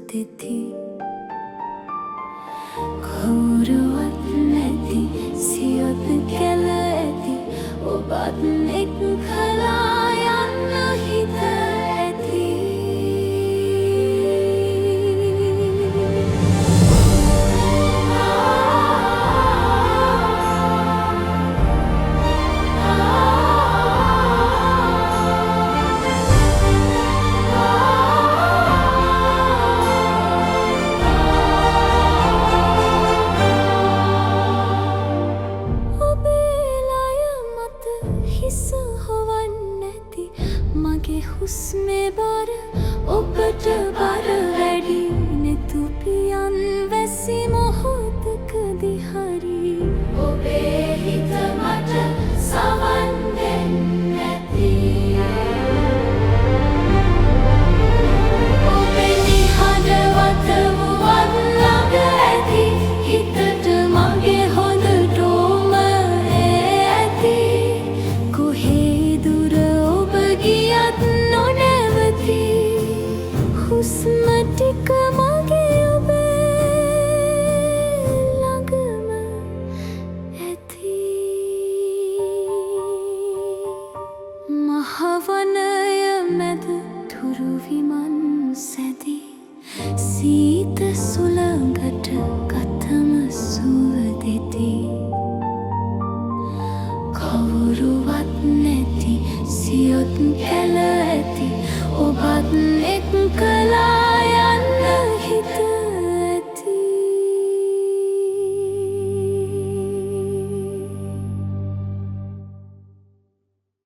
දෙති කවුරුවත් නැති සියොත් කැල ඇති ඔබත් එක්කලා යන්න හිත ඇති මගේ හුස්මේ බර ඔබට බර වැඩි නෙතු පියන් වැසි මොහොතකදී හරි ඔබේ හිත මට සවන් දෙන්නේ නැති ඔබේ නිහඬවත් වුවත් ළඟ ඇති හිතට මගේ හොඳටම ඇති කොහේ දුර ඔබ ගියත් නොනැවති හුස්ම ටික මගේ ඔබේ ළඟම ඇති මහවනය මැද තුරු විමන් සැදී සීත සුළඟට කතම සුව දෙති කවුරුවත් නැති සියොත් කැල ඇති ඔබත් එක්කලා